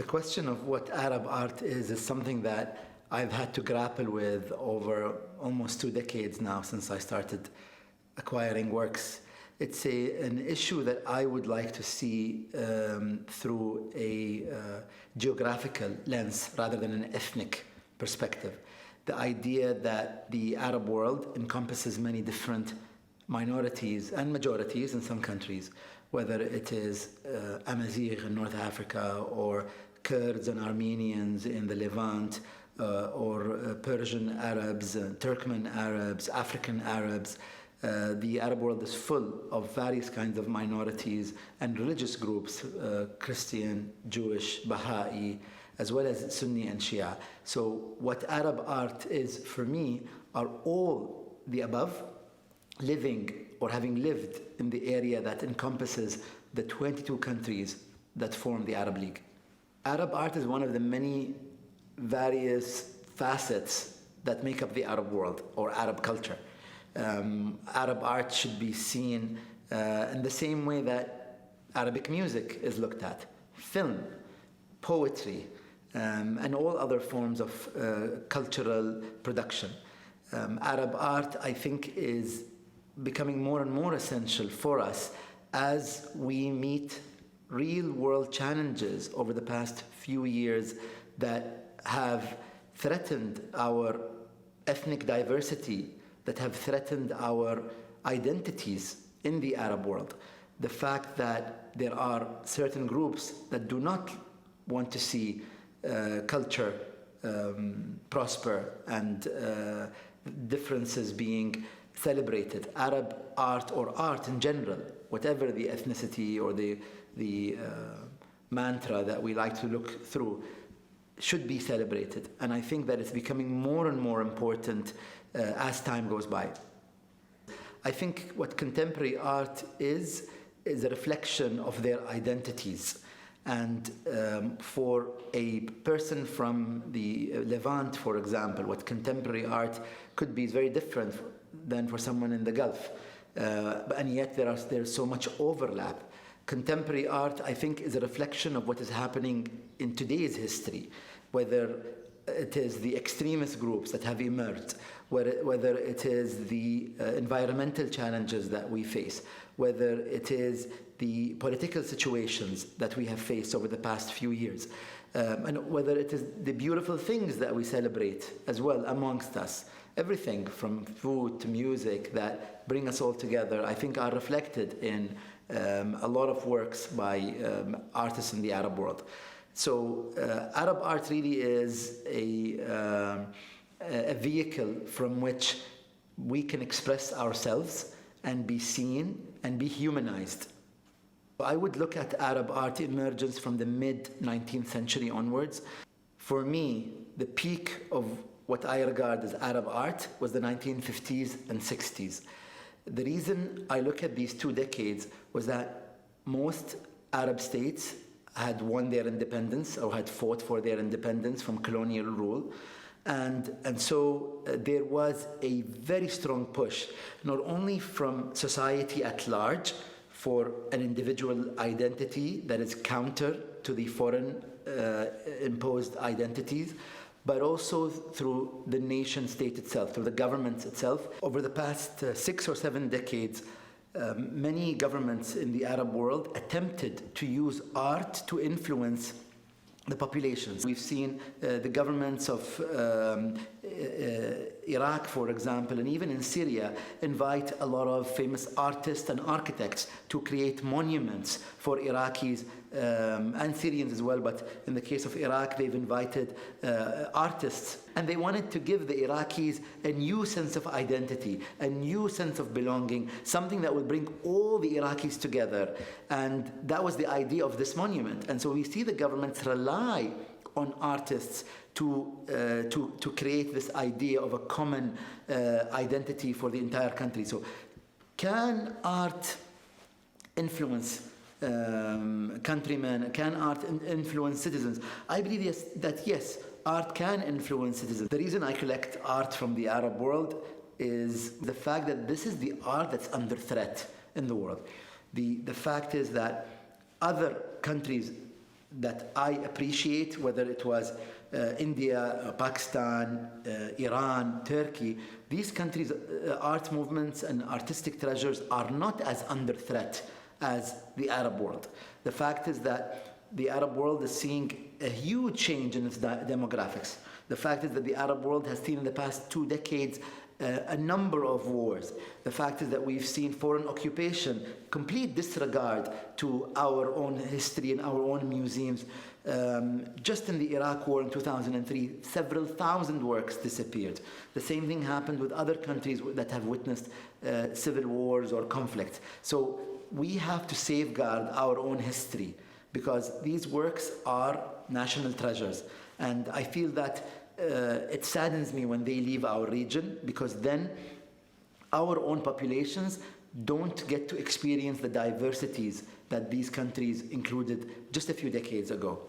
question of what Arab art is something that I've had to grapple with over almost 2 decades now since I started acquiring works. It's an issue that I would like to see through a geographical lens rather than an ethnic perspective. The idea that the Arab world encompasses many different minorities and majorities in some countries, whether it is Amazigh in North Africa or Kurds and Armenians in the Levant, or Persian Arabs, Turkmen Arabs, African Arabs. The Arab world is full of various kinds of minorities and religious groups, Christian, Jewish, Baha'i, as well as Sunni and Shia. So what Arab art is for me are all the above, living or having lived in the area that encompasses the 22 countries that form the Arab League. Arab art is one of the many various facets that make up the Arab world or Arab culture. Arab art should be seen in the same way that Arabic music is looked at, film, poetry, and all other forms of cultural production. Arab art, I think, is becoming more and more essential for us as we meet real-world challenges over the past few years that have threatened our ethnic diversity, that have threatened our identities in the Arab world. The fact that there are certain groups that do not want to see culture prosper and differences being celebrated. Arab art or art in general, whatever the ethnicity or the mantra that we like to look through, should be celebrated. And I think that it's becoming more and more important as time goes by. I think what contemporary art is a reflection of their identities. And for a person from the Levant, for example, what contemporary art could be is very different than for someone in the Gulf. And yet there's so much overlap. Contemporary art, I think, is a reflection of what is happening in today's history, whether it is the extremist groups that have emerged, whether it is the environmental challenges that we face, whether it is the political situations that we have faced over the past few years, and whether it is the beautiful things that we celebrate as well amongst us. Everything from food to music that bring us all together, I think, are reflected in a lot of works by artists in the Arab world. So Arab art really is a vehicle from which we can express ourselves and be seen and be humanized. I would look at Arab art emergence from the mid-19th century onwards. For me, the peak of what I regard as Arab art was the 1950s and 60s. The reason I look at these 2 decades was that most Arab states had won their independence or had fought for their independence from colonial rule. And so there was a very strong push, not only from society at large for an individual identity that is counter to the foreign imposed identities, but also through the nation state itself, through the government itself. Over the past 6 or 7 decades, many governments in the Arab world attempted to use art to influence the populations. We've seen the governments of Iraq, for example, and even in Syria, invite a lot of famous artists and architects to create monuments for Iraqis and Syrians as well. But in the case of Iraq, they've invited artists, and they wanted to give the Iraqis a new sense of identity, a new sense of belonging, something that would bring all the Iraqis together. And that was the idea of this monument. And so we see the governments rely on artists to create this idea of a common identity for the entire country. So can art influence countrymen? Can art influence citizens? I believe yes, art can influence citizens. The reason I collect art from the Arab world is the fact that this is the art that's under threat in the world. The fact is that other countries that I appreciate, whether it was India, Pakistan, Iran, Turkey, these countries' art movements and artistic treasures are not as under threat as the Arab world. The fact is that the Arab world is seeing a huge change in its demographics. The fact is that the Arab world has seen in the past 2 decades a number of wars. The fact is that we've seen foreign occupation, complete disregard to our own history and our own museums. Just in the Iraq war in 2003, several thousand works disappeared. The same thing happened with other countries that have witnessed civil wars or conflicts. So we have to safeguard our own history, because these works are national treasures. And I feel that it saddens me when they leave our region, because then our own populations don't get to experience the diversities that these countries included just a few decades ago.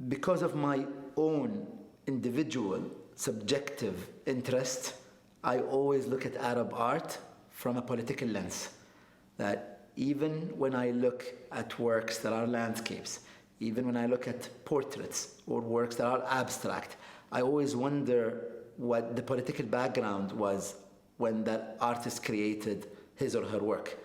Because of my own individual, subjective interest, I always look at Arab art from a political lens. That even when I look at works that are landscapes, even when I look at portraits or works that are abstract, I always wonder what the political background was when that artist created his or her work.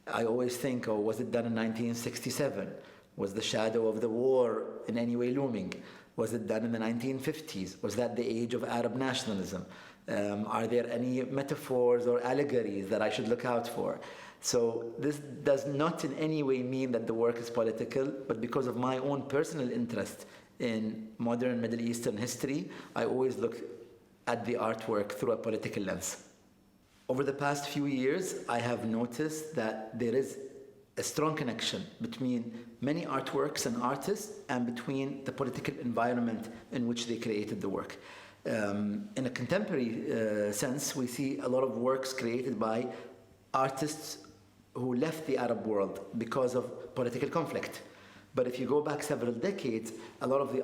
I always think, oh, was it done in 1967? Was the shadow of the war in any way looming? Was it done in the 1950s? Was that the age of Arab nationalism? Are there any metaphors or allegories that I should look out for? So this does not in any way mean that the work is political, but because of my own personal interest in modern Middle Eastern history, I always look at the artwork through a political lens. Over the past few years, I have noticed that there is a strong connection between many artworks and artists and between the political environment in which they created the work. In a contemporary sense, we see a lot of works created by artists who left the Arab world because of political conflict. But if you go back several decades, a lot of the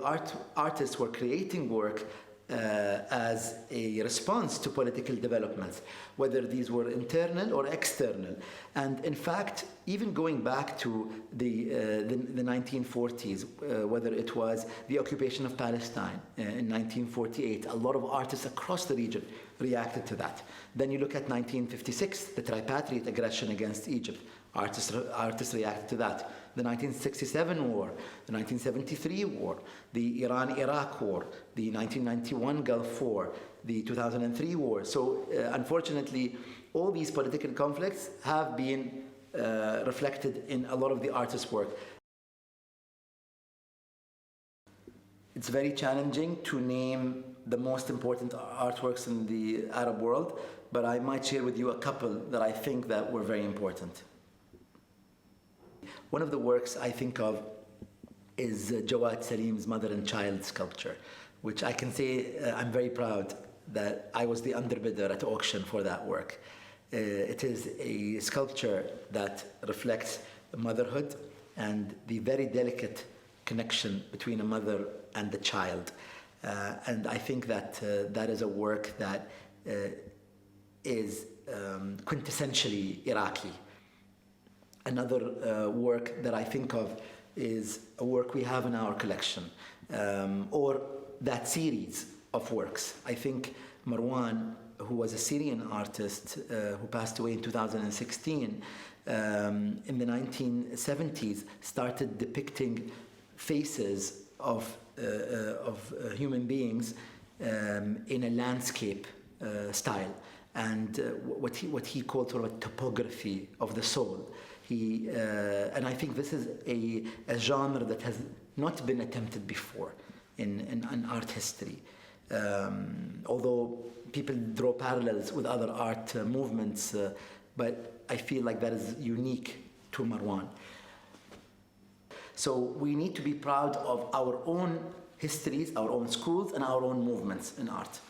artists were creating work as a response to political developments, whether these were internal or external. And in fact, even going back to the 1940s, whether it was the occupation of Palestine in 1948, a lot of artists across the region reacted to that. Then you look at 1956, the tripartite aggression against Egypt. Artists reacted to that. The 1967 war, the 1973 war, the Iran-Iraq war, the 1991 Gulf War, the 2003 war. So unfortunately, all these political conflicts have been reflected in a lot of the artists' work. It's very challenging to name the most important artworks in the Arab world, but I might share with you a couple that I think that were very important. One of the works I think of is Jawad Salim's mother and child sculpture, which I can say I'm very proud that I was the underbidder at auction for that work. It is a sculpture that reflects motherhood and the very delicate connection between a mother and the child. And I think that that is a work that is quintessentially Iraqi. Another work that I think of is a work we have in our collection, or that series of works. I think Marwan, who was a Syrian artist who passed away in 2016, in the 1970s started depicting faces of human beings in a landscape style, and what he called sort of a topography of the soul. And I think this is a genre that has not been attempted before in art history. Although people draw parallels with other art movements, but I feel like that is unique to Marwan. So we need to be proud of our own histories, our own schools, and our own movements in art.